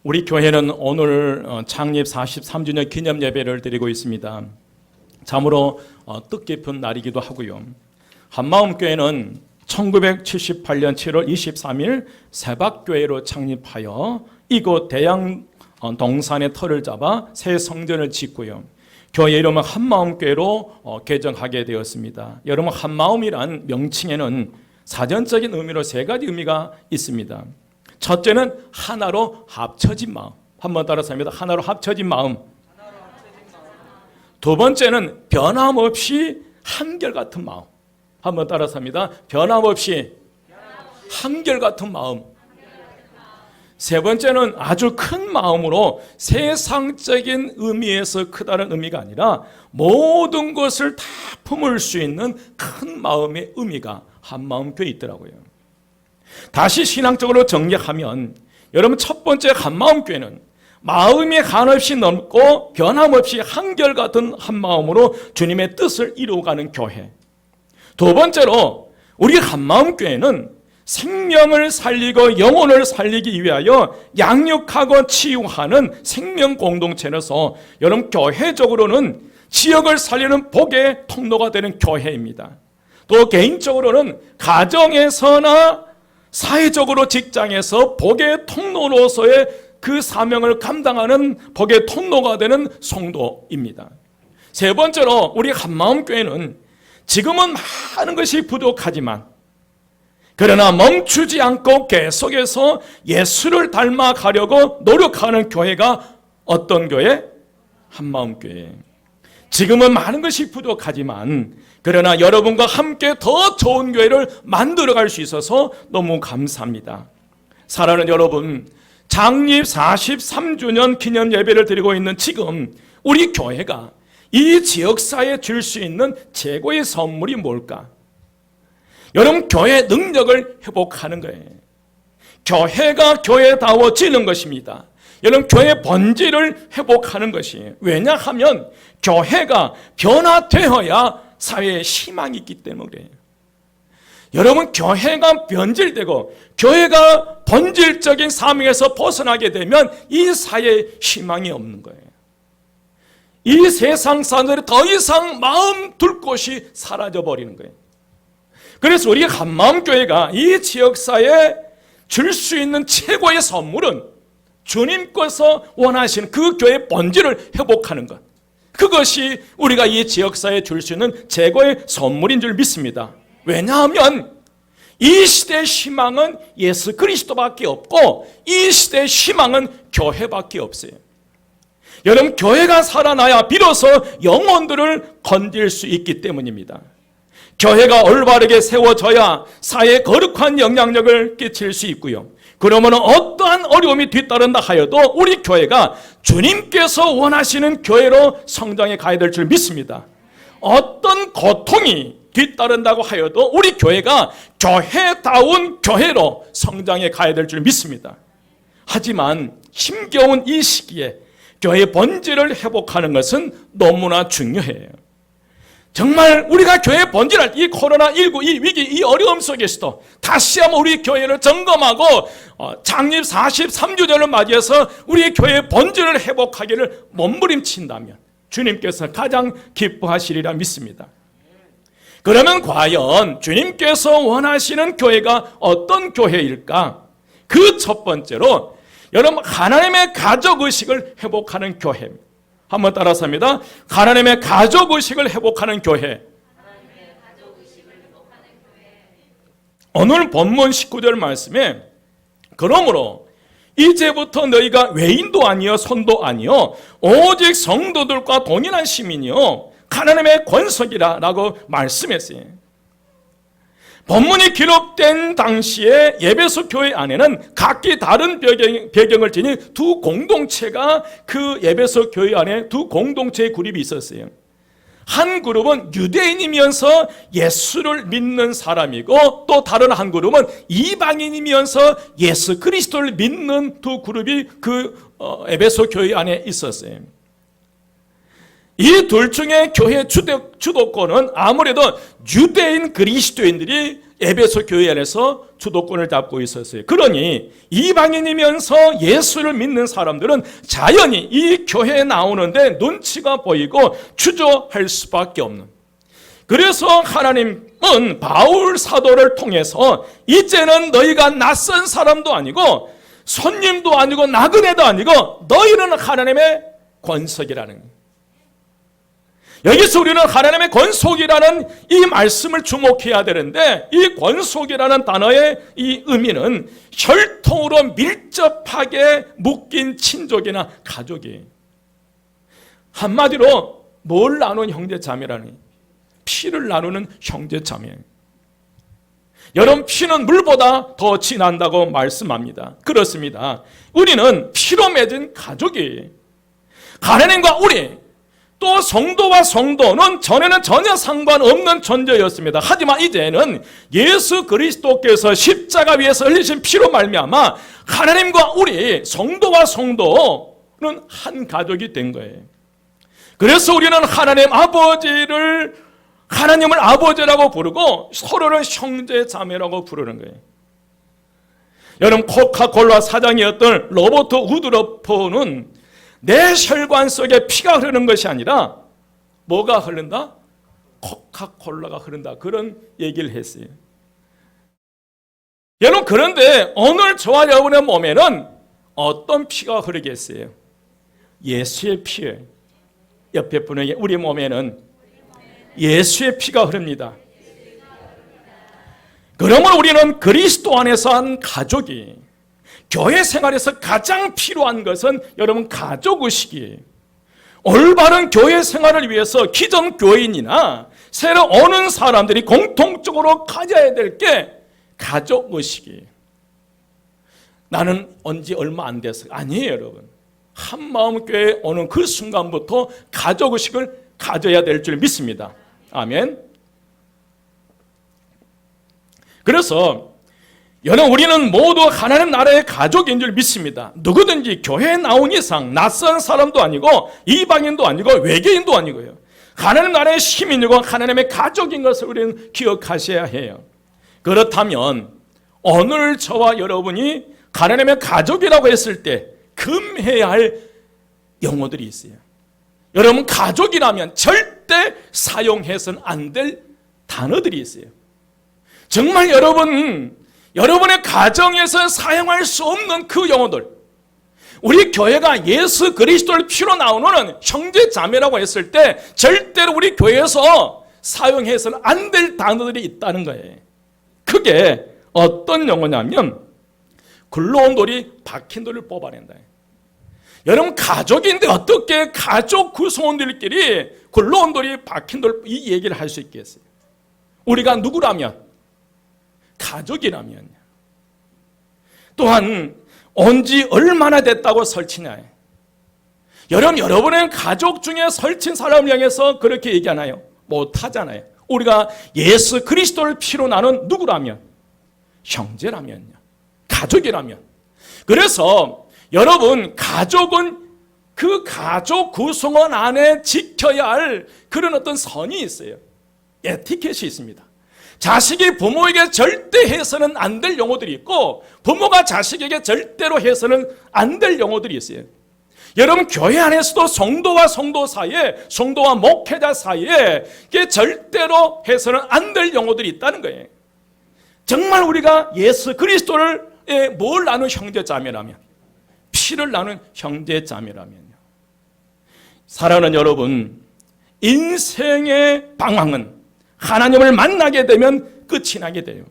우리 교회는 오늘 창립 43주년 기념 예배를 드리고 있습니다. 참으로 뜻깊은 날이기도 하고요. 한마음교회는 1978년 7월 23일 새박교회로 창립하여 이곳 대양 동산에 터를 잡아 새 성전을 짓고요. 교회 이름은 한마음교회로 개정하게 되었습니다. 여러분, 한마음이란 명칭에는 사전적인 의미로 세 가지 의미가 있습니다. 첫째는 하나로 합쳐진 마음. 한번 따라서 합니다. 하나로 합쳐진 마음. 두 번째는 변함없이 한결같은 마음. 한번 따라서 합니다. 변함없이 한결같은 마음. 세 번째는 아주 큰 마음으로 세상적인 의미에서 크다는 의미가 아니라 모든 것을 다 품을 수 있는 큰 마음의 의미가 한마음교회에 있더라고요. 다시 신앙적으로 정리하면 여러분, 첫 번째 한마음교회는 마음이 한없이 넓고 변함없이 한결같은 한마음으로 주님의 뜻을 이루어가는 교회. 두 번째로 우리 한마음교회는 생명을 살리고 영혼을 살리기 위하여 양육하고 치유하는 생명 공동체로서 여러분, 교회적으로는 지역을 살리는 복의 통로가 되는 교회입니다. 또 개인적으로는 가정에서나 사회적으로 직장에서 복의 통로로서의 그 사명을 감당하는 복의 통로가 되는 성도입니다. 세 번째로 우리 한마음교회는 지금은 많은 것이 부족하지만 그러나 멈추지 않고 계속해서 예수를 닮아가려고 노력하는 교회가 어떤 교회? 한마음교회. 지금은 많은 것이 부족하지만 그러나 여러분과 함께 더 좋은 교회를 만들어갈 수 있어서 너무 감사합니다. 사랑하는 여러분, 창립 43주년 기념 예배를 드리고 있는 지금 우리 교회가 이 지역사회에 줄 수 있는 최고의 선물이 뭘까? 여러분, 교회의 능력을 회복하는 거예요. 교회가 교회다워지는 것입니다. 여러분, 교회의 본질을 회복하는 것이에요. 왜냐하면 교회가 변화되어야 사회에 희망이 있기 때문에 그래요. 여러분, 교회가 변질되고 교회가 본질적인 사명에서 벗어나게 되면 이 사회에 희망이 없는 거예요. 이 세상 사람들이 더 이상 마음 둘 곳이 사라져버리는 거예요. 그래서 우리 한마음교회가 이 지역사회에 줄 수 있는 최고의 선물은 주님께서 원하시는 그 교회의 본질을 회복하는 것. 그것이 우리가 이 지역사회에 줄 수 있는 최고의 선물인 줄 믿습니다. 왜냐하면 이 시대의 희망은 예수 그리스도밖에 없고 이 시대의 희망은 교회밖에 없어요. 여러분, 교회가 살아나야 비로소 영혼들을 건질 수 있기 때문입니다. 교회가 올바르게 세워져야 사회에 거룩한 영향력을 끼칠 수 있고요. 그러면 어떠한 어려움이 뒤따른다 하여도 우리 교회가 주님께서 원하시는 교회로 성장해 가야 될 줄 믿습니다. 어떤 고통이 뒤따른다고 하여도 우리 교회가 교회다운 교회로 성장해 가야 될 줄 믿습니다. 하지만 힘겨운 이 시기에 교회의 본질을 회복하는 것은 너무나 중요해요. 정말 우리가 교회의 본질을 이 코로나19 이 위기 이 어려움 속에서도 다시 한번 우리 교회를 점검하고 창립 43주년을 맞이해서 우리 교회의 본질을 회복하기를 몸부림친다면 주님께서 가장 기뻐하시리라 믿습니다. 그러면 과연 주님께서 원하시는 교회가 어떤 교회일까? 그 첫 번째로 여러분, 하나님의 가족의식을 회복하는 교회입니다. 한번 따라서 합니다. 하나님의 가족의식을 회복하는 교회. 오늘 본문 19절 말씀에 그러므로 이제부터 너희가 외인도 아니요 손도 아니요 오직 성도들과 동일한 시민이요 하나님의 권속이라 라고 말씀했어요. 본문이 기록된 당시에 에베소 교회 안에는 각기 다른 배경을 지닌 두 공동체가 그 에베소 교회 안에 두 공동체의 그룹이 있었어요. 한 그룹은 유대인이면서 예수를 믿는 사람이고 또 다른 한 그룹은 이방인이면서 예수 그리스도를 믿는 두 그룹이 그 에베소 교회 안에 있었어요. 이 둘 중에 교회 주도권은 아무래도 유대인 그리스도인들이 에베소 교회 안에서 주도권을 잡고 있었어요. 그러니 이방인이면서 예수를 믿는 사람들은 자연히 이 교회에 나오는데 눈치가 보이고 주저할 수밖에 없는. 그래서 하나님은 바울 사도를 통해서 이제는 너희가 낯선 사람도 아니고 손님도 아니고 나그네도 아니고 너희는 하나님의 권속이라는 거예요. 여기서 우리는 하나님의 권속이라는 이 말씀을 주목해야 되는데, 이 권속이라는 단어의 이 의미는 혈통으로 밀접하게 묶인 친족이나 가족이에요. 한마디로 뭘 나눈 형제자매라는 거예요. 피를 나누는 형제자매예요. 여러분, 피는 물보다 더 진한다고 말씀합니다. 그렇습니다. 우리는 피로 맺은 가족이에요. 하나님과 우리, 또 성도와 성도는 전에는 전혀 상관없는 존재였습니다. 하지만 이제는 예수 그리스도께서 십자가 위에서 흘리신 피로 말미암아 하나님과 우리, 성도와 성도는 한 가족이 된 거예요. 그래서 우리는 하나님을 아버지라고 부르고 서로를 형제 자매라고 부르는 거예요. 여러분, 코카콜라 사장이었던 로버트 우드러퍼는 내 혈관 속에 피가 흐르는 것이 아니라 뭐가 흐른다? 코카콜라가 흐른다. 그런 얘기를 했어요. 여러분, 그런데 오늘 저와 여러분의 몸에는 어떤 피가 흐르겠어요? 예수의 피예요. 옆에 분에게 우리 몸에는 예수의 피가 흐릅니다. 그러므로 우리는 그리스도 안에서 한 가족이, 교회 생활에서 가장 필요한 것은 여러분 가족의식이에요. 올바른 교회 생활을 위해서 기존 교인이나 새로 오는 사람들이 공통적으로 가져야 될 게 가족의식이에요. 나는 온 지 얼마 안 돼서 아니에요, 여러분. 한마음 교회에 오는 그 순간부터 가족의식을 가져야 될 줄 믿습니다. 아멘. 그래서 여러분, 우리는 모두 하나님 나라의 가족인 줄 믿습니다. 누구든지 교회에 나온 이상 낯선 사람도 아니고 이방인도 아니고 외계인도 아니고요, 하나님 나라의 시민이고 하나님의 가족인 것을 우리는 기억하셔야 해요. 그렇다면 오늘 저와 여러분이 하나님의 가족이라고 했을 때 금해야 할 용어들이 있어요. 여러분, 가족이라면 절대 사용해서는 안 될 단어들이 있어요. 정말 여러분의 가정에서 사용할 수 없는 그 용어들, 우리 교회가 예수 그리스도를 피로 나오는 형제 자매라고 했을 때 절대로 우리 교회에서 사용해서는 안 될 단어들이 있다는 거예요. 그게 어떤 용어냐면 굴러온 돌이 박힌 돌을 뽑아낸다. 여러분, 가족인데 어떻게 가족 구성원들끼리 굴러온 돌이 박힌 돌, 이 얘기를 할 수 있겠어요? 우리가 누구라면, 가족이라면, 또한 온 지 얼마나 됐다고 설치냐. 여러분의 가족 중에 설친 사람을 향해서 그렇게 얘기하나요? 못하잖아요. 우리가 예수 그리스도를 피로 나눈 누구라면, 형제라면요, 가족이라면. 그래서 여러분, 가족은 그 가족 구성원 안에 지켜야 할 그런 어떤 선이 있어요. 에티켓이 있습니다. 자식이 부모에게 절대 해서는 안 될 용어들이 있고, 부모가 자식에게 절대로 해서는 안 될 용어들이 있어요. 여러분, 교회 안에서도 성도와 성도 사이에, 성도와 목회자 사이에 절대로 해서는 안 될 용어들이 있다는 거예요. 정말 우리가 예수 그리스도를 뭘 나눈 형제자매라면, 피를 나눈 형제자매라면요. 사랑하는 여러분, 인생의 방향은 하나님을 만나게 되면 끝이 나게 돼요.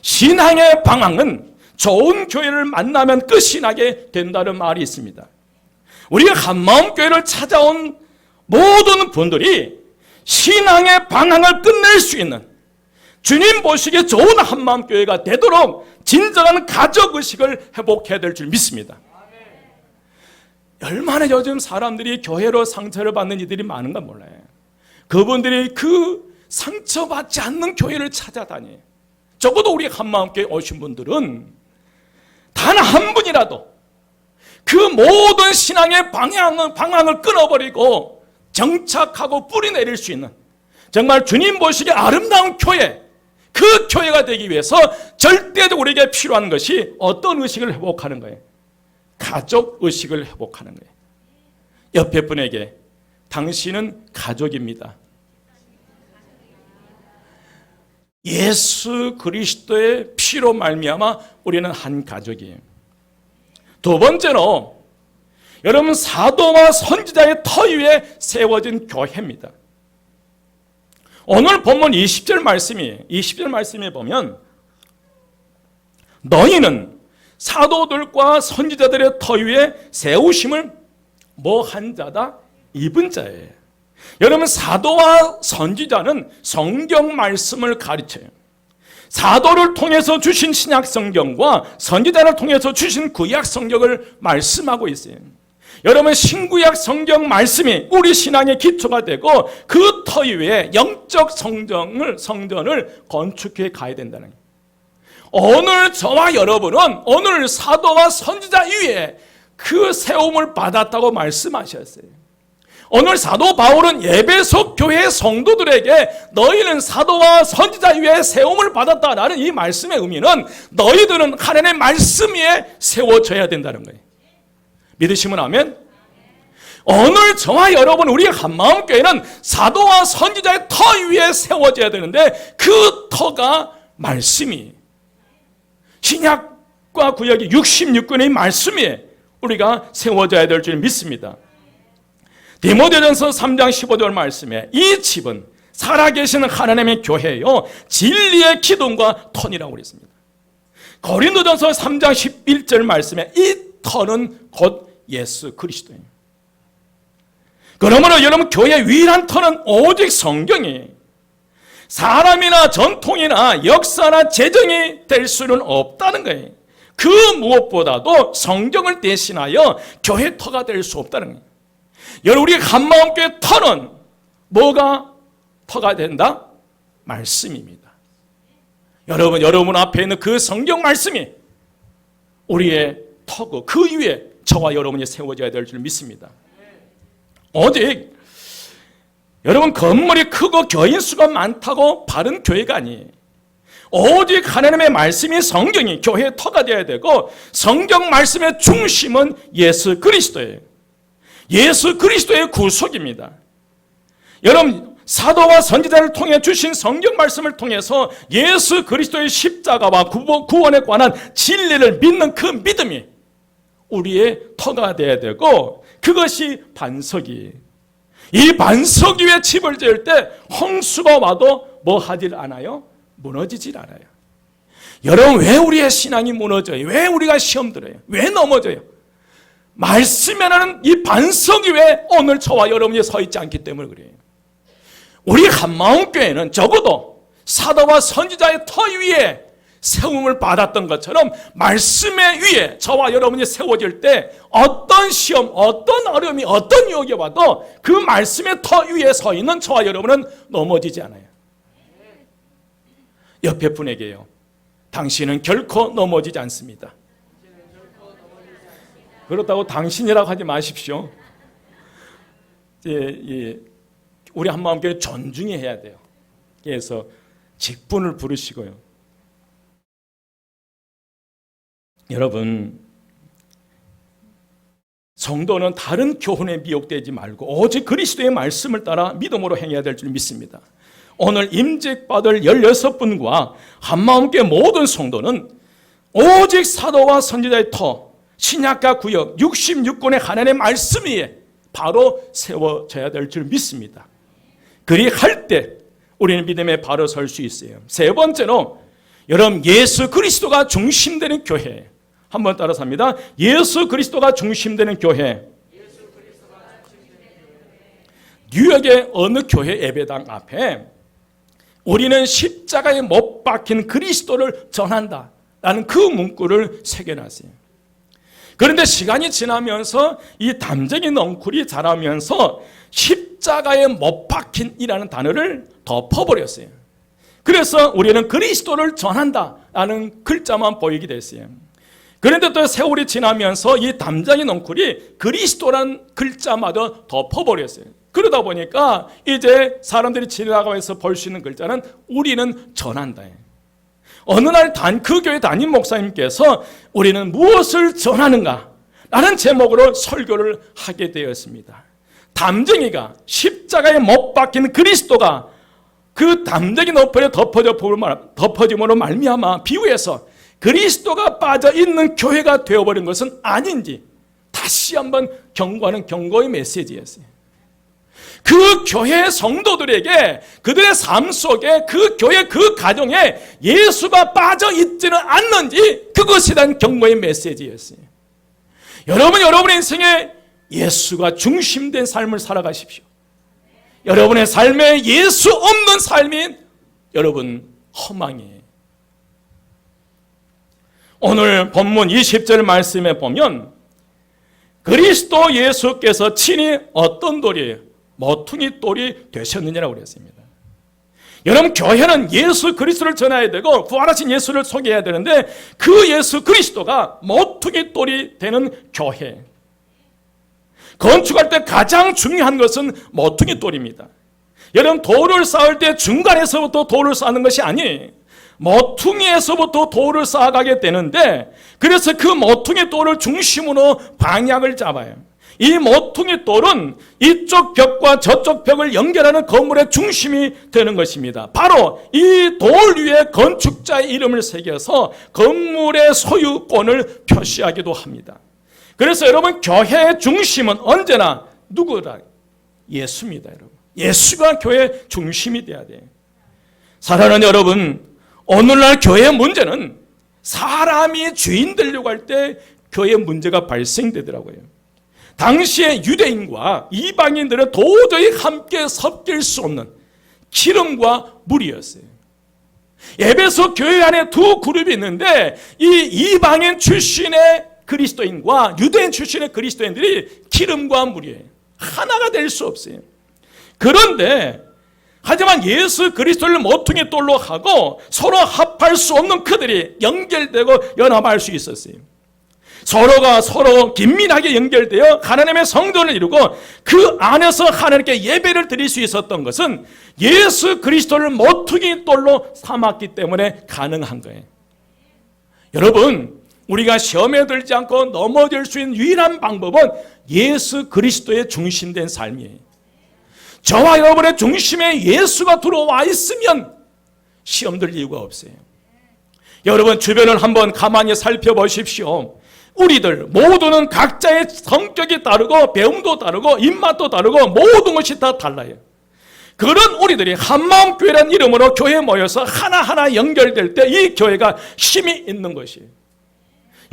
신앙의 방향은 좋은 교회를 만나면 끝이 나게 된다는 말이 있습니다. 우리가 한마음 교회를 찾아온 모든 분들이 신앙의 방향을 끝낼 수 있는, 주님 보시기에 좋은 한마음 교회가 되도록 진정한 가족의식을 회복해야 될 줄 믿습니다. 얼마나 요즘 사람들이 교회로 상처를 받는 이들이 많은가 몰라요. 그분들이 그 상처받지 않는 교회를 찾아다녀요. 적어도 우리 한마음교회 오신 분들은 단 한 분이라도 그 모든 신앙의 방향을 끊어버리고 정착하고 뿌리 내릴 수 있는, 정말 주님 보시기에 아름다운 교회, 그 교회가 되기 위해서 절대적으로 우리에게 필요한 것이 어떤 의식을 회복하는 거예요? 가족 의식을 회복하는 거예요. 옆에 분에게 당신은 가족입니다. 예수 그리스도의 피로 말미암아 우리는 한 가족이에요. 두 번째로 여러분 사도와 선지자의 터 위에 세워진 교회입니다. 오늘 본문 20절 말씀에 보면 너희는 사도들과 선지자들의 터 위에 세우심을 뭐 한 자다? 입은 자예요. 여러분 사도와 선지자는 성경 말씀을 가르쳐요. 사도를 통해서 주신 신약 성경과 선지자를 통해서 주신 구약 성경을 말씀하고 있어요. 여러분 신구약 성경 말씀이 우리 신앙의 기초가 되고 그 터 위에 영적 성전을 건축해 가야 된다는 거예요. 오늘 저와 여러분은 오늘 사도와 선지자 위에 그 세움을 받았다고 말씀하셨어요. 오늘 사도 바울은 에베소 교회 성도들에게 너희는 사도와 선지자 위에 세움을 받았다라는 이 말씀의 의미는 너희들은 하나님의 말씀 위에 세워져야 된다는 거예요. 믿으시면 아멘? 오늘 저와 여러분 우리 한마음교회는 사도와 선지자의 터 위에 세워져야 되는데 그 터가 말씀이 신약과 구약의 66권의 말씀이 우리가 세워져야 될 줄 믿습니다. 디모데전서 3장 15절 말씀에 이 집은 살아계시는 하나님의 교회요 진리의 기둥과 터이라고 그랬습니다. 고린도전서 3장 11절 말씀에 이 터는 곧 예수 그리스도입니다. 그러므로 여러분 교회의 유일한 터는 오직 성경이 사람이나 전통이나 역사나 재정이 될 수는 없다는 거예요. 그 무엇보다도 성경을 대신하여 교회 터가 될 수 없다는 거예요. 여러분 우리 한마음교회 터는 뭐가 터가 된다? 말씀입니다. 여러분 앞에 있는 그 성경 말씀이 우리의 터고 그 위에 저와 여러분이 세워져야 될 줄 믿습니다. 오직 여러분 건물이 크고 교인 수가 많다고 바른 교회가 아니에요. 오직 하나님의 말씀이 성경이 교회의 터가 되어야 되고 성경 말씀의 중심은 예수 그리스도예요. 예수 그리스도의 구속입니다. 여러분 사도와 선지자를 통해 주신 성경 말씀을 통해서 예수 그리스도의 십자가와 구원에 관한 진리를 믿는 그 믿음이 우리의 터가 되어야 되고 그것이 반석이에요. 이 반석 위에 집을 지을 때 홍수가 와도 뭐 하질 않아요? 무너지질 않아요. 여러분 왜 우리의 신앙이 무너져요? 왜 우리가 시험 들어요? 왜 넘어져요? 말씀이라는 이 반석 위에 오늘 저와 여러분이 서 있지 않기 때문에 그래요. 우리 한마음교회는 적어도 사도와 선지자의 터 위에 세움을 받았던 것처럼 말씀의 위에 저와 여러분이 세워질 때 어떤 시험, 어떤 어려움이, 어떤 유혹이 와도 그 말씀의 터 위에 서 있는 저와 여러분은 넘어지지 않아요. 옆에 분에게요. 당신은 결코 넘어지지 않습니다. 그렇다고 당신이라고 하지 마십시오. 우리 한마음교회 존중해야 돼요. 그래서 직분을 부르시고요. 여러분, 성도는 다른 교훈에 미혹되지 말고 오직 그리스도의 말씀을 따라 믿음으로 행해야 될 줄 믿습니다. 오늘 임직받을 16분과 한마음교회 모든 성도는 오직 사도와 선지자의 터, 신약과 구약 66권의 하나님의 말씀 위에 바로 세워져야 될 줄 믿습니다. 그리할 때 우리는 믿음에 바로 설 수 있어요. 세 번째로 여러분 예수 그리스도가 중심되는 교회 한번 따라서 합니다. 예수 그리스도가 중심되는 교회. 뉴욕의 어느 교회 예배당 앞에 우리는 십자가에 못 박힌 그리스도를 전한다라는 그 문구를 새겨놨어요. 그런데 시간이 지나면서 이 담쟁이 넝쿨이 자라면서 십자가에 못 박힌이라는 단어를 덮어버렸어요. 그래서 우리는 그리스도를 전한다라는 글자만 보이게 됐어요. 그런데 또 세월이 지나면서 이 담쟁이 넝쿨이 그리스도라는 글자마저 덮어버렸어요. 그러다 보니까 이제 사람들이 지나가면서 볼 수 있는 글자는 우리는 전한다. 어느 날 그 교회 담임 목사님께서 우리는 무엇을 전하는가? 라는 제목으로 설교를 하게 되었습니다. 담쟁이가 십자가에 못 박힌 그리스도가 그 담쟁이 너프에 덮어짐으로 말미암아 비유해서 그리스도가 빠져있는 교회가 되어버린 것은 아닌지 다시 한번 경고하는 경고의 메시지였어요. 그 교회 성도들에게 그들의 삶 속에 그 교회 그 가정에 예수가 빠져있지는 않는지 그것에 대한 경고의 메시지였어요. 여러분의 인생에 예수가 중심된 삶을 살아가십시오. 여러분의 삶에 예수 없는 삶이 여러분 허망이에요. 오늘 본문 20절 말씀에 보면 그리스도 예수께서 친히 어떤 돌이 모퉁이 돌이 되셨느냐라고 그랬습니다. 여러분, 교회는 예수 그리스도를 전해야 되고 부활하신 예수를 소개해야 되는데 그 예수 그리스도가 모퉁이 돌이 되는 교회. 건축할 때 가장 중요한 것은 모퉁이 돌입니다. 여러분, 돌을 쌓을 때 중간에서부터 돌을 쌓는 것이 아니에요. 모퉁이에서부터 돌을 쌓아가게 되는데 그래서 그 모퉁이 돌을 중심으로 방향을 잡아요. 이 모퉁이 돌은 이쪽 벽과 저쪽 벽을 연결하는 건물의 중심이 되는 것입니다. 바로 이 돌 위에 건축자의 이름을 새겨서 건물의 소유권을 표시하기도 합니다. 그래서 여러분, 교회의 중심은 언제나 누구다? 예수입니다. 여러분, 예수가 교회의 중심이 돼야 돼요. 사랑하는 여러분, 오늘날 교회의 문제는 사람이 주인 되려고 할 때 교회의 문제가 발생되더라고요. 당시에 유대인과 이방인들은 도저히 함께 섞일 수 없는 기름과 물이었어요. 에베소 교회 안에 두 그룹이 있는데 이 이방인 출신의 그리스도인과 유대인 출신의 그리스도인들이 기름과 물이에요. 하나가 될 수 없어요. 그런데 하지만 예수 그리스도를 모퉁이 돌로 하고 서로 합할 수 없는 그들이 연결되고 연합할 수 있었어요. 서로가 서로 긴밀하게 연결되어 하나님의 성전을 이루고 그 안에서 하나님께 예배를 드릴 수 있었던 것은 예수 그리스도를 모퉁이 돌로 삼았기 때문에 가능한 거예요. 여러분, 우리가 시험에 들지 않고 넘어질 수 있는 유일한 방법은 예수 그리스도의 중심된 삶이에요. 저와 여러분의 중심에 예수가 들어와 있으면 시험 들 이유가 없어요. 여러분, 주변을 한번 가만히 살펴보십시오. 우리들 모두는 각자의 성격이 다르고 배움도 다르고 입맛도 다르고 모든 것이 다 달라요. 그런 우리들이 한마음교회라는 이름으로 교회에 모여서 하나하나 연결될 때 이 교회가 힘이 있는 것이에요.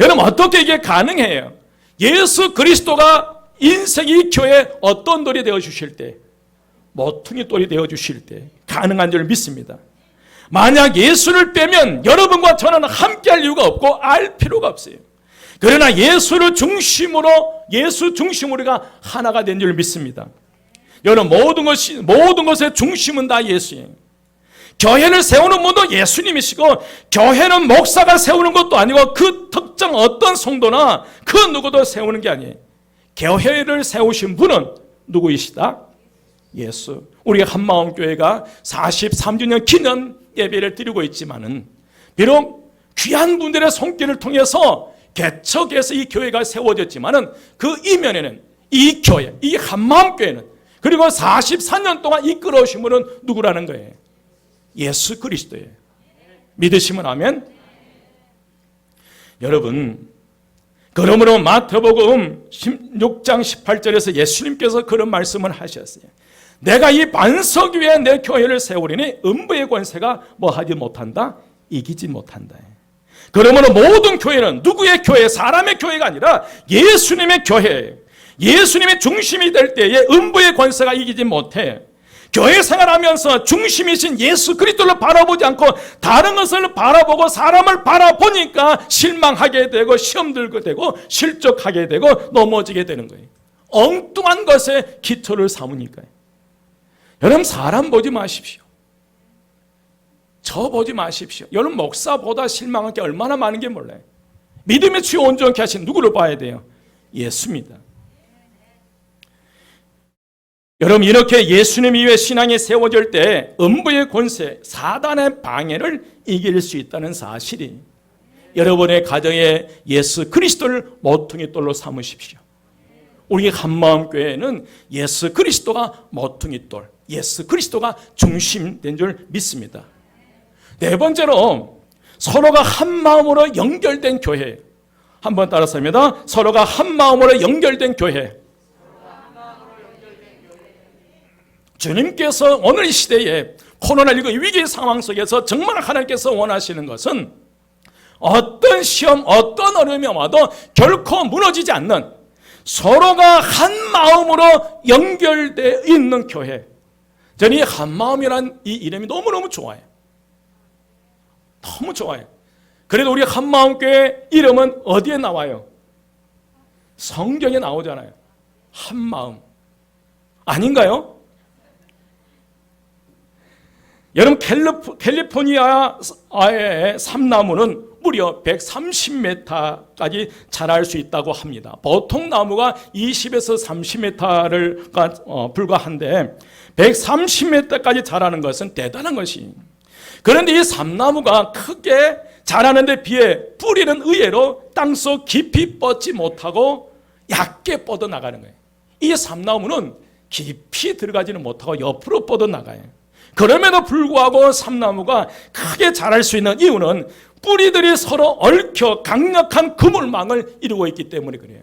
여러분, 어떻게 이게 가능해요? 예수 그리스도가 인생 이 교회에 어떤 돌이 되어주실 때, 모퉁이 돌이 되어주실 때 가능한 줄 믿습니다. 만약 예수를 빼면 여러분과 저는 함께할 이유가 없고 알 필요가 없어요. 그러나 예수를 중심으로, 예수 중심으로가 하나가 된 줄 믿습니다. 여러분, 모든 것의 중심은 다 예수예요. 교회를 세우는 분도 예수님이시고 교회는 목사가 세우는 것도 아니고 그 특정 어떤 성도나 그 누구도 세우는 게 아니에요. 교회를 세우신 분은 누구이시다? 예수. 우리 한마음교회가 43주년 기념 예배를 드리고 있지만은 비록 귀한 분들의 손길을 통해서 개척해서 이 교회가 세워졌지만은 그 이면에는 이 교회, 이 한마음교회는 그리고 44년 동안 이끌어오신 분은 누구라는 거예요? 예수 그리스도예요. 믿으시면 아멘. 여러분, 그러므로 마태복음 16장 18절에서 예수님께서 그런 말씀을 하셨어요. 내가 이 반석 위에 내 교회를 세우리니 음부의 권세가 뭐 하지 못한다? 이기지 못한다. 그러므로 모든 교회는 누구의 교회? 사람의 교회가 아니라 예수님의 교회예요. 예수님의 중심이 될 때에 음부의 권세가 이기지 못해. 교회 생활하면서 중심이신 예수 그리스도를 바라보지 않고 다른 것을 바라보고 사람을 바라보니까 실망하게 되고 시험 들게 되고 실족하게 되고 넘어지게 되는 거예요. 엉뚱한 것에 기초를 삼으니까요. 여러분, 사람 보지 마십시오. 저 보지 마십시오. 여러분, 목사보다 실망한 게 얼마나 많은 게 몰라요. 믿음의 주요 온전케 하신 누구를 봐야 돼요? 예수입니다. 여러분, 이렇게 예수님 위에 신앙이 세워질 때 음부의 권세, 사단의 방해를 이길 수 있다는 사실이, 여러분의 가정에 예수 그리스도를 모퉁이 돌로 삼으십시오. 우리 한마음교회는 예수 그리스도가 모퉁이 돌, 예수 그리스도가 중심된 줄 믿습니다. 네 번째로, 서로가 한 마음으로 연결된 교회. 한번 따라서 합니다. 서로가 한 마음으로 연결된 교회. 주님께서 오늘 이 시대에 코로나19 위기 상황 속에서 정말 하나님께서 원하시는 것은 어떤 시험, 어떤 어려움이 와도 결코 무너지지 않는, 서로가 한 마음으로 연결되어 있는 교회. 저는 이 한마음이란 이 이름이 너무너무 좋아요. 너무 좋아요. 그래도 우리 한마음교회 이름은 어디에 나와요? 성경에 나오잖아요. 한마음. 아닌가요? 여러분, 캘리포니아의 삼나무는 무려 130m까지 자랄 수 있다고 합니다. 보통 나무가 20에서 30m를 불과한데 130m까지 자라는 것은 대단한 것이. 그런데 이 삼나무가 크게 자라는 데 비해 뿌리는 의외로 땅속 깊이 뻗지 못하고 얕게 뻗어나가는 거예요. 이 삼나무는 깊이 들어가지는 못하고 옆으로 뻗어나가요. 그럼에도 불구하고 삼나무가 크게 자랄 수 있는 이유는 뿌리들이 서로 얽혀 강력한 그물망을 이루고 있기 때문에 그래요.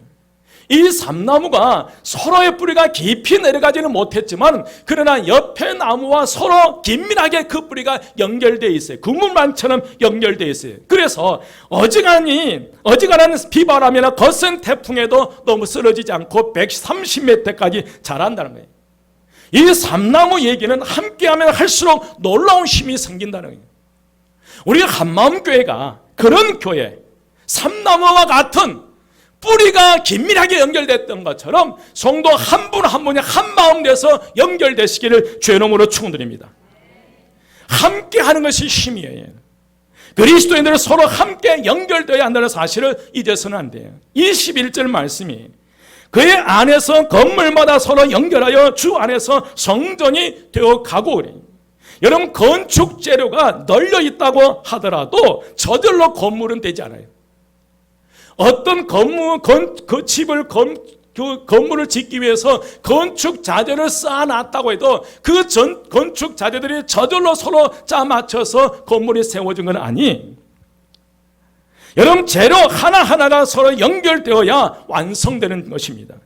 이 삼나무가 서로의 뿌리가 깊이 내려가지는 못했지만, 그러나 옆에 나무와 서로 긴밀하게 그 뿌리가 연결되어 있어요. 그물망처럼 연결되어 있어요. 그래서 어지간한 비바람이나 거센 태풍에도 너무 쓰러지지 않고 130m까지 자란다는 거예요. 이 삼나무 얘기는 함께하면 할수록 놀라운 힘이 생긴다는 거예요. 우리 한마음교회가 그런 교회, 삼나무와 같은 뿌리가 긴밀하게 연결됐던 것처럼 성도 한 분 한 분이 한 마음 돼서 연결되시기를 주의 이름으로 축원드립니다. 함께하는 것이 힘이에요. 그리스도인들은 서로 함께 연결되어야 한다는 사실을 잊어서는 안 돼요. 21절 말씀이, 그의 안에서 건물마다 서로 연결하여 주 안에서 성전이 되어 가고 그래요. 여러분, 건축 재료가 널려 있다고 하더라도 저절로 건물은 되지 않아요. 어떤 건물을 짓기 위해서 건축 자재를 쌓아놨다고 해도 그 건축 자재들이 저절로 서로 짜 맞춰서 건물이 세워진 건 아니. 여러분, 재료 하나하나가 서로 연결되어야 완성되는 것입니다.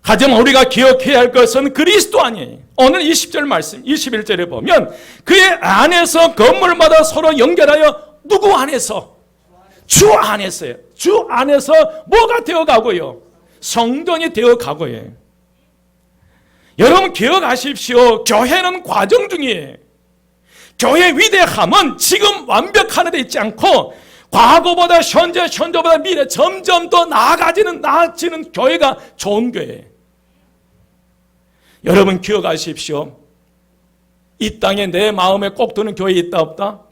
하지만 우리가 기억해야 할 것은 그리스도 아니에요. 오늘 20절 말씀, 21절에 보면 그의 안에서 건물마다 서로 연결하여 누구 안에서? 주 안에서요. 주 안에서 뭐가 되어가고요? 성전이 되어가고요. 여러분, 기억하십시오. 교회는 과정 중이에요. 교회 위대함은 지금 완벽한 데 있지 않고 과거보다 현재보다 미래 점점 더 나아지는 교회가 좋은 교회예요. 여러분, 기억하십시오. 이 땅에 내 마음에 꼭 드는 교회 있다 없다?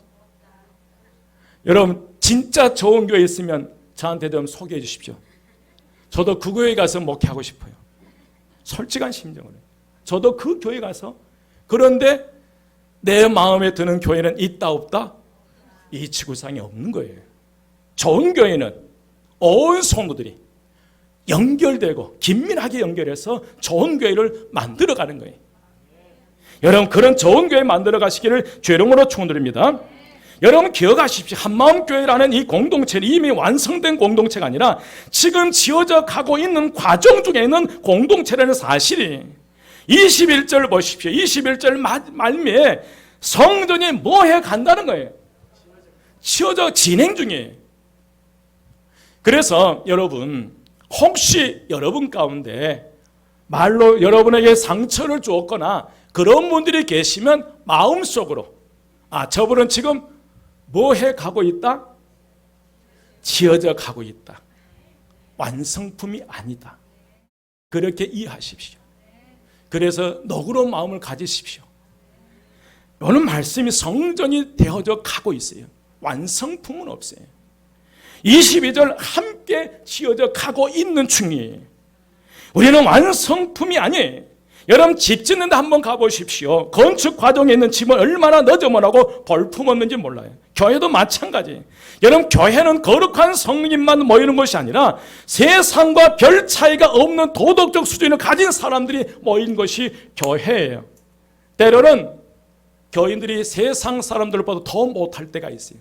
여러분, 진짜 좋은 교회 있으면 저한테 좀 소개해 주십시오. 저도 그 교회 가서 목회하고 싶어요. 솔직한 심정으로. 저도 그 교회 가서. 그런데 내 마음에 드는 교회는 있다 없다? 이 지구상에 없는 거예요. 좋은 교회는 온 성도들이 연결되고 긴밀하게 연결해서 좋은 교회를 만들어가는 거예요. 여러분, 그런 좋은 교회 만들어 가시기를 주의 이름으로 축원드립니다. 여러분, 기억하십시오. 한마음교회라는 이 공동체는 이미 완성된 공동체가 아니라 지금 지어져 가고 있는 과정 중에 있는 공동체라는 사실이. 21절 보십시오. 21절 말미에 성전이 뭐 해 간다는 거예요? 지어져 진행 중이에요. 그래서 여러분, 혹시 여러분 가운데 말로 여러분에게 상처를 주었거나 그런 분들이 계시면 마음속으로, 저분은 지금 뭐 해 가고 있다? 지어져 가고 있다. 완성품이 아니다. 그렇게 이해하십시오. 그래서 너그러운 마음을 가지십시오. 오늘 말씀이 성전이 되어져 가고 있어요. 완성품은 없어요. 22절 함께 지어져 가고 있는 중이에요. 우리는 완성품이 아니에요. 여러분 집 짓는데 한번 가보십시오. 건축 과정에 있는 집은 얼마나 너저분하고 볼품없는지 몰라요. 교회도 마찬가지. 여러분 교회는 거룩한 성인만 모이는 것이 아니라 세상과 별 차이가 없는 도덕적 수준을 가진 사람들이 모이는 것이 교회예요. 때로는 교인들이 세상 사람들보다 더 못할 때가 있어요.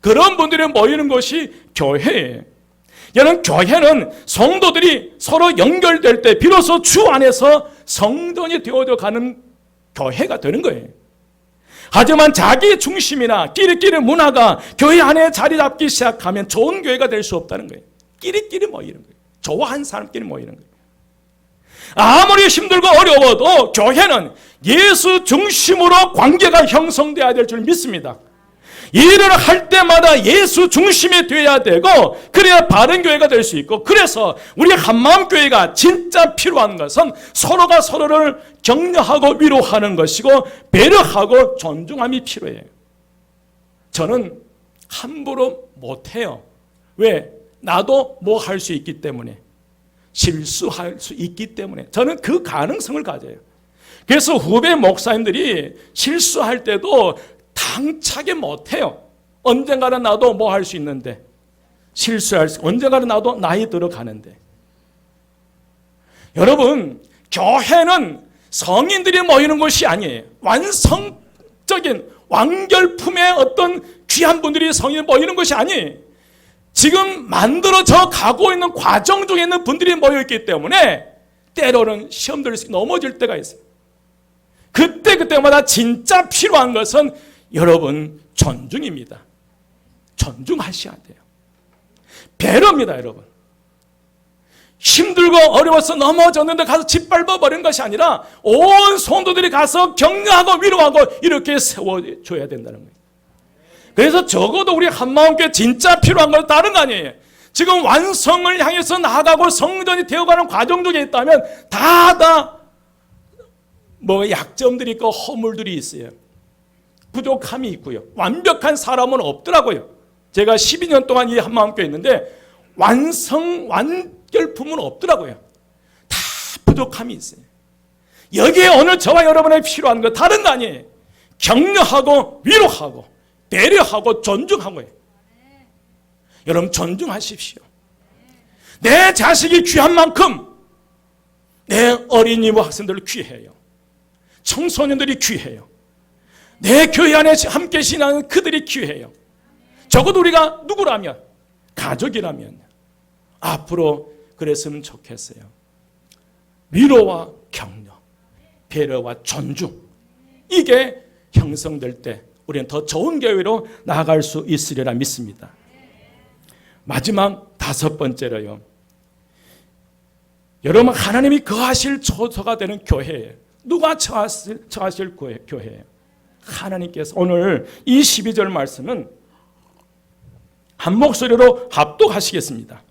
그런 분들이 모이는 것이 교회예요. 여러분 교회는 성도들이 서로 연결될 때 비로소 주 안에서 성전이 되어져 가는 교회가 되는 거예요. 하지만 자기 중심이나 끼리끼리 문화가 교회 안에 자리 잡기 시작하면 좋은 교회가 될 수 없다는 거예요. 끼리끼리 모이는 거예요. 좋아하는 사람끼리 모이는 거예요. 아무리 힘들고 어려워도 교회는 예수 중심으로 관계가 형성되어야 될 줄 믿습니다. 일을 할 때마다 예수 중심이 되어야 되고 그래야 바른 교회가 될 수 있고, 그래서 우리 한마음교회가 진짜 필요한 것은 서로가 서로를 격려하고 위로하는 것이고 배려하고 존중함이 필요해요. 저는 함부로 못해요. 왜? 나도 뭐 할 수 있기 때문에, 실수할 수 있기 때문에 저는 그 가능성을 가져요. 그래서 후배 목사님들이 실수할 때도 당차게 못해요. 언젠가는 나도 뭐 할 수 있는데, 언젠가는 나도 나이 들어가는데. 여러분 교회는 성인들이 모이는 곳이 아니에요. 완성적인 완결품의 어떤 귀한 분들이 성인이 모이는 것이 아니에요. 지금 만들어져 가고 있는 과정 중에 있는 분들이 모여있기 때문에 때로는 시험들이 넘어질 때가 있어요. 그때마다 진짜 필요한 것은 여러분 존중입니다. 존중하셔야 돼요. 배려입니다. 여러분 힘들고 어려워서 넘어졌는데 가서 짓밟아 버린 것이 아니라 온 성도들이 가서 격려하고 위로하고 이렇게 세워줘야 된다는 거예요. 그래서 적어도 우리 한마음교회 진짜 필요한 건 다른 거 아니에요. 지금 완성을 향해서 나아가고 성전이 되어가는 과정 중에 있다면 뭐 약점들이 있고 허물들이 있어요. 부족함이 있고요. 완벽한 사람은 없더라고요. 제가 12년 동안 이 한마음교회에 있는데 완결품은 없더라고요. 다 부족함이 있어요. 여기에 오늘 저와 여러분의 필요한 거 다른 거 아니에요. 격려하고 위로하고 배려하고 존중하고요. 여러분 존중하십시오. 내 자식이 귀한 만큼 내 어린이와 학생들 귀해요. 청소년들이 귀해요. 내 교회 안에 함께 신하는 그들이 귀해요. 적어도 우리가 누구라면, 가족이라면 앞으로 그랬으면 좋겠어요. 위로와 격려, 배려와 존중, 이게 형성될 때 우리는 더 좋은 교회로 나아갈 수 있으리라 믿습니다. 마지막 5번째로요. 여러분 하나님이 거하실 처소가 되는 교회예요. 누가 처하실 교회예요? 하나님께서. 오늘 이 12절 말씀은 한 목소리로 합독하시겠습니다.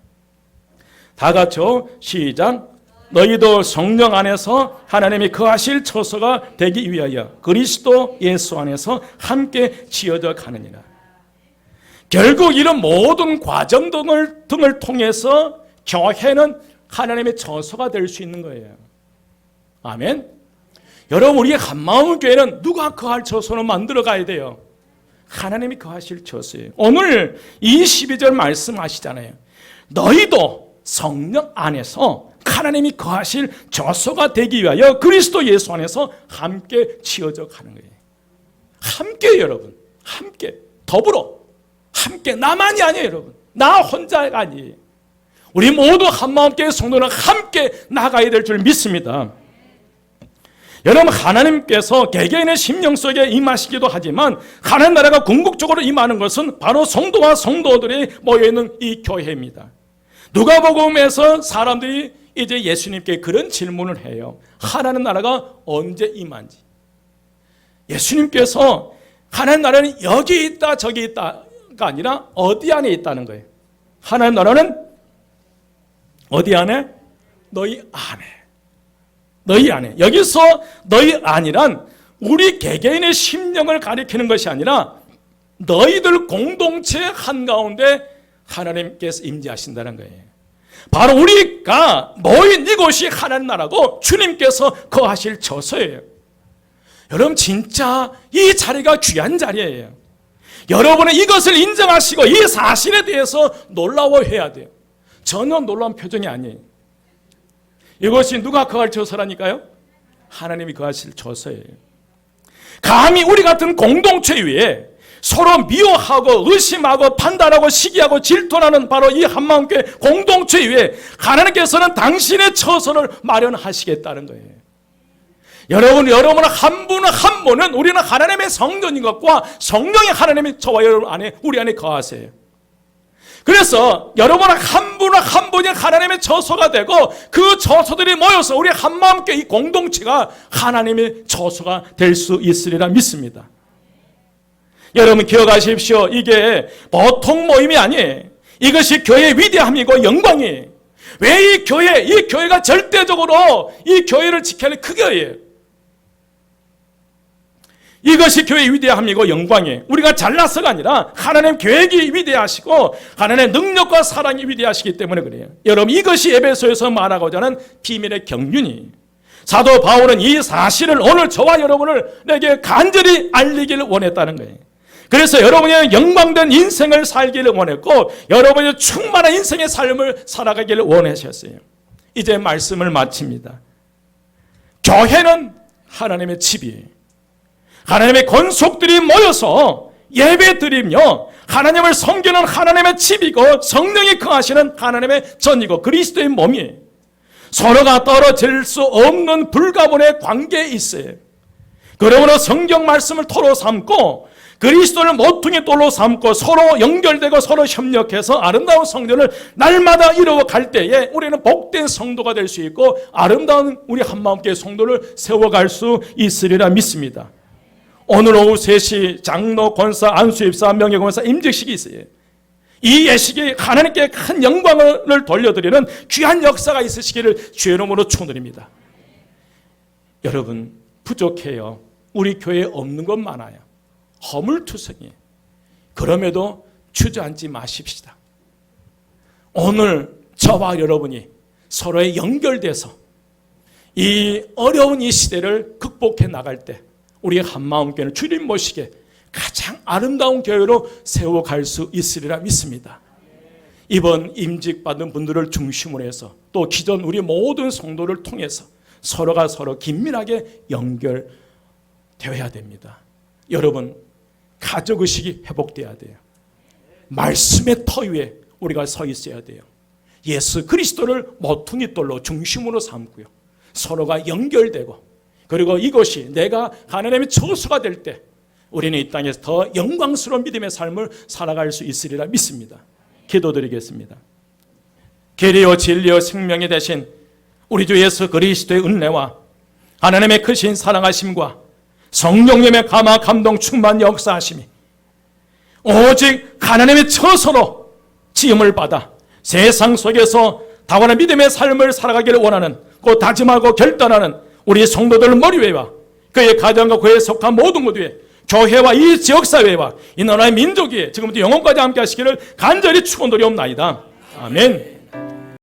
다 같이요. 시작. 너희도 성령 안에서 하나님이 거하실 처소가 되기 위하여 그리스도 예수 안에서 함께 지어져 가느니라. 결국 이런 모든 과정 등을 통해서 교회는 하나님의 처소가 될 수 있는 거예요. 아멘. 여러분 우리의 한마음 교회는 누가 거할 처소로 만들어 가야 돼요? 하나님이 거하실 처소예요. 오늘 이 12절 말씀하시잖아요. 너희도 성령 안에서 하나님이 거하실 처소가 되기 위하여 그리스도 예수 안에서 함께 지어져 가는 거예요. 함께 여러분, 함께 더불어 함께. 나만이 아니에요 여러분. 나 혼자가 아니에요. 우리 모두 한마음교회 성도는 함께 나가야 될 줄 믿습니다. 여러분 하나님께서 개개인의 심령 속에 임하시기도 하지만 하나님 나라가 궁극적으로 임하는 것은 바로 성도와 성도들이 모여있는 이 교회입니다. 누가복음에서 사람들이 이제 예수님께 그런 질문을 해요. 하나님 나라가 언제 임한지. 예수님께서 하나님 나라는 여기 있다 저기 있다가 아니라 어디 안에 있다는 거예요. 하나님 나라는 어디 안에? 너희 안에. 너희 안에. 여기서 너희 안이란 우리 개개인의 심령을 가리키는 것이 아니라 너희들 공동체 한가운데 하나님께서 임재하신다는 거예요. 바로 우리가 모인 이곳이 하나님 나라고 주님께서 거하실 처소예요. 여러분 진짜 이 자리가 귀한 자리예요. 여러분은 이것을 인정하시고 이 사실에 대해서 놀라워해야 돼요. 전혀 놀라운 표정이 아니에요. 이것이 누가 거할 처소라니까요? 하나님이 거하실 처소예요. 감히 우리 같은 공동체 위에 서로 미워하고 의심하고 판단하고 시기하고 질투하는 바로 이 한마음교회 공동체 위에 하나님께서는 당신의 처소를 마련하시겠다는 거예요. 여러분 한 분 한 분은 우리는 하나님의 성전인 것과 성령의 하나님이 저와 여러분 안에 우리 안에 거하세요. 그래서 여러분 한 분 한 분이 하나님의 처소가 되고 그 처소들이 모여서 우리 한마음교회 이 공동체가 하나님의 처소가 될 수 있으리라 믿습니다. 여러분 기억하십시오. 이게 보통 모임이 아니에요. 이것이 교회의 위대함이고 영광이에요. 왜 이 교회가 절대적으로 이 교회를 지켜야 할 크기예요. 이것이 교회의 위대함이고 영광이에요. 우리가 잘나서가 아니라 하나님 계획이 위대하시고 하나님의 능력과 사랑이 위대하시기 때문에 그래요. 여러분 이것이 에베소에서 말하고자 하는 비밀의 경륜이에요. 사도 바울은 이 사실을 오늘 저와 여러분을 내게 간절히 알리기를 원했다는 거예요. 그래서 여러분의 영광된 인생을 살기를 원했고 여러분의 충만한 인생의 삶을 살아가기를 원하셨어요. 이제 말씀을 마칩니다. 교회는 하나님의 집이에요. 하나님의 권속들이 모여서 예배드리며 하나님을 섬기는 하나님의 집이고 성령이 거하시는 하나님의 전이고 그리스도의 몸이에요. 서로가 떨어질 수 없는 불가분의 관계에 있어요. 그러므로 성경 말씀을 토로 삼고 그리스도를 모퉁이 돌로 삼고 서로 연결되고 서로 협력해서 아름다운 성전을 날마다 이루어갈 때에 우리는 복된 성도가 될 수 있고 아름다운 우리 한마음교회 성도를 세워갈 수 있으리라 믿습니다. 오늘 오후 3시 장로, 권사, 안수입사, 명예권사 임직식이 있어요. 이 예식이 하나님께 큰 영광을 돌려드리는 귀한 역사가 있으시기를 주의 이름으로 축원드립니다. 여러분 부족해요. 우리 교회에 없는 것 많아요. 허물투성이에요. 그럼에도 주저앉지 마십시다. 오늘 저와 여러분이 서로에 연결돼서 이 어려운 이 시대를 극복해 나갈 때 우리의 한마음교회는 주님 모시게 가장 아름다운 교회로 세워갈 수 있으리라 믿습니다. 이번 임직받은 분들을 중심으로 해서 또 기존 우리 모든 성도를 통해서 서로가 서로 긴밀하게 연결되어야 됩니다. 여러분 가족의식이 회복돼야 돼요. 말씀의 터 위에 우리가 서 있어야 돼요. 예수 그리스도를 모퉁이 돌로 중심으로 삼고요. 서로가 연결되고 그리고 이것이 내가 하나님의 처소가 될 때 우리는 이 땅에서 더 영광스러운 믿음의 삶을 살아갈 수 있으리라 믿습니다. 기도드리겠습니다. 계리요 진리요 생명이 되신 우리 주 예수 그리스도의 은혜와 하나님의 크신 사랑하심과 성령님의 감화 감동 충만 역사하심이 오직 하나님의 처소로 지음을 받아 세상 속에서 다원한 믿음의 삶을 살아가기를 원하는 곧 다짐하고 결단하는 우리 성도들 머리위와 그의 가정과 그에 속한 모든 것 위에 교회와 이 지역사회와 이 나라의 민족 위에 지금부터 영원까지 함께 하시기를 간절히 축원드리옵나이다. 아멘.